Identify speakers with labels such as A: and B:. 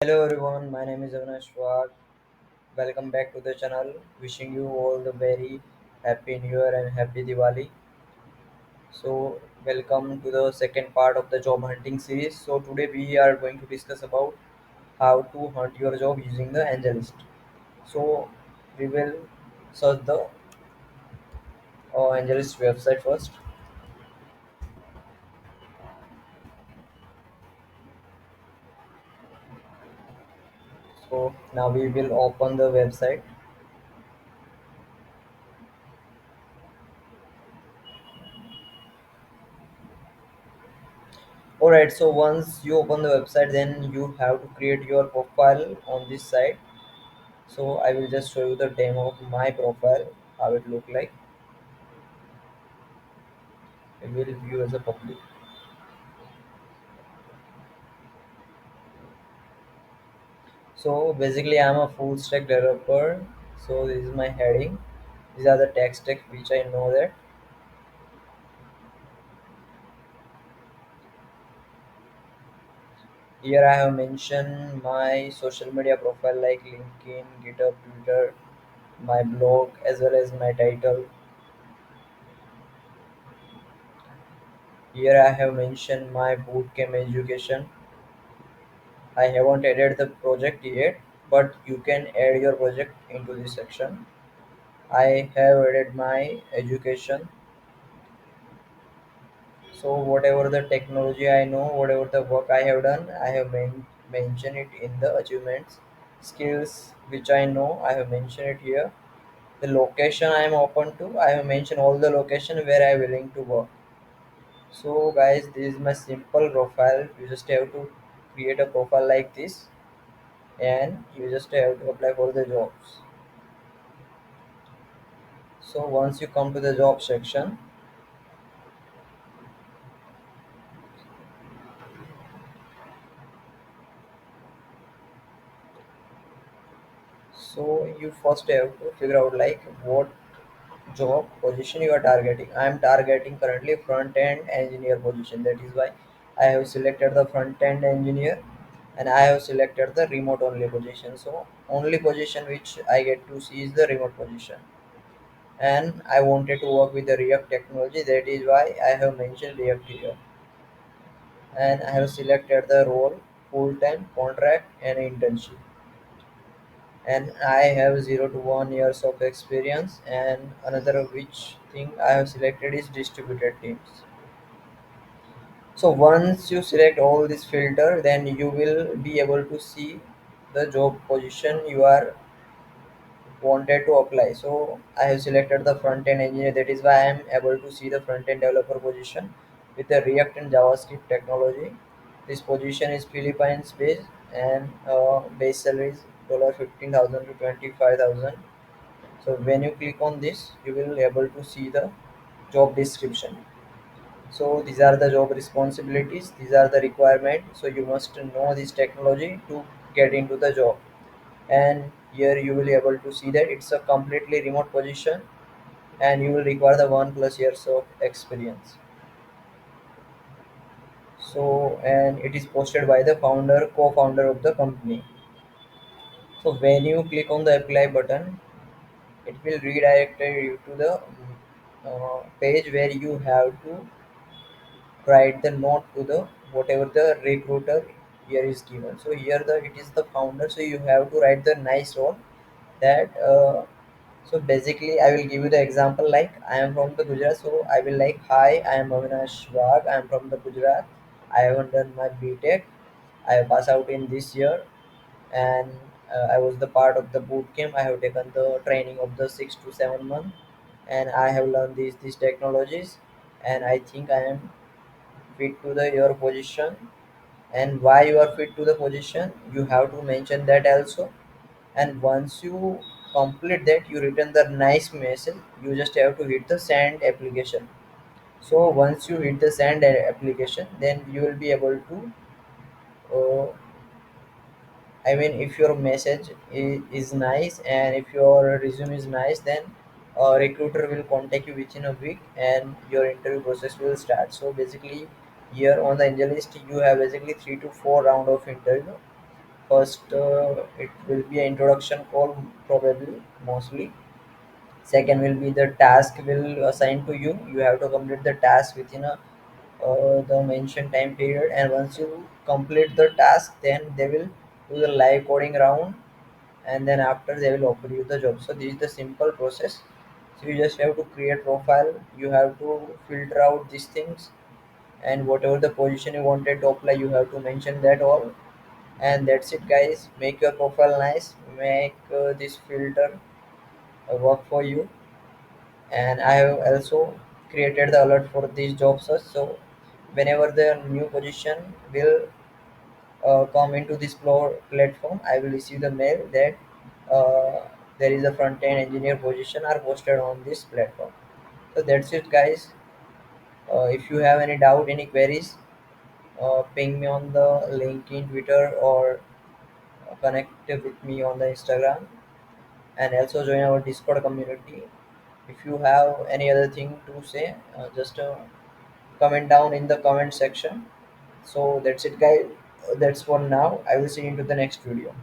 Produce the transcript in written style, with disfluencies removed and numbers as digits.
A: Hello everyone, my name is Avinash. Welcome back to the channel. Wishing you all the very happy New Year and happy Diwali. So, welcome to the second part of the job hunting series. So, today we are going to discuss about how to hunt your job using the Angelist. So, we will search the Angelist website first. So, now we will open the website. Alright, so once you open the website, then you have to create your profile on this site. So I will just show you the demo of my profile, how it look like. It will view as a public. So basically I'm a full stack developer. So this is my heading. These are the tech stack which I know that. Here I have mentioned my social media profile like LinkedIn, GitHub, Twitter, my blog as well as my title. Here I have mentioned my bootcamp education. I haven't added the project yet, but you can add your project into this section. I have added my education. So whatever the technology I know, whatever the work I have done, I have mentioned it in the achievements. Skills which I know, I have mentioned it here. The location I am open to, I have mentioned all the location where I am willing to work. So guys, this is my simple profile. You just have to create a profile like this, and you just have to apply for the jobs. So once you come to the job section, so you first have to figure out like what job position you are targeting. I am targeting currently front end engineer position. That is why I have selected the front end engineer, and I have selected the remote only position. So only position which I get to see is the remote position. And I wanted to work with the React technology. That is why I have mentioned React here. And I have selected the role full time contract and internship. And I have 0 to 1 years of experience. And another which thing I have selected is distributed teams. So once you select all this filter, then you will be able to see the job position you are wanted to apply. So I have selected the front end engineer. That is why I am able to see the front end developer position with the React and JavaScript technology. This position is Philippines based, and base salary is 15,000 to 25,000. So when you click on this, you will be able to see the job description. So these are the job responsibilities, these are the requirements. So you must know this technology to get into the job. And here you will be able to see that it's a completely remote position, and you will require the 1 plus years of experience. So and it is posted by the co-founder of the company. So when you click on the apply button, it will redirect you to the page where you have to write the note to the whatever the recruiter here is given. So here the it is the founder, so you have to write the nice role that so basically I will give you the example like I am from the Gujarat. So I will like, hi, I am Avinash. I am from the Gujarat. I haven't done my BTech. I have passed out in this year, and I was the part of the boot camp. I have taken the training of the 6 to 7 month, and I have learned these technologies, and I think I am fit to the your position. And why you are fit to the position, you have to mention that also. And once you complete that, you return the nice message. You just have to hit the send application. So once you hit the send application, then you will be able to uh, I mean, if your message is nice and if your resume is nice, then a recruiter will contact you within a week and your interview process will start. So basically, here on the Angelist, you have basically 3 to 4 round of interview. First, it will be an introduction call, probably, mostly. Second will be the task will assign to you. You have to complete the task within the mentioned time period, and once you complete the task, then they will do the live coding round, and then after they will offer you the job. So this is the simple process. So you just have to create profile. You have to filter out these things, and whatever the position you wanted to apply, you have to mention that all. And that's it, guys. Make your profile nice. Make this filter work for you. And I have also created the alert for these job search. So whenever the new position will come into this platform, I will receive the mail that uh, there is a front end engineer position are posted on this platform. So that's it, guys. If you have any doubt, any queries, ping me on the link in Twitter, or connect with me on the Instagram, and also join our Discord community. If you have any other thing to say, just comment down in the comment section. So that's it, guys. That's for now. I will see you into the next video.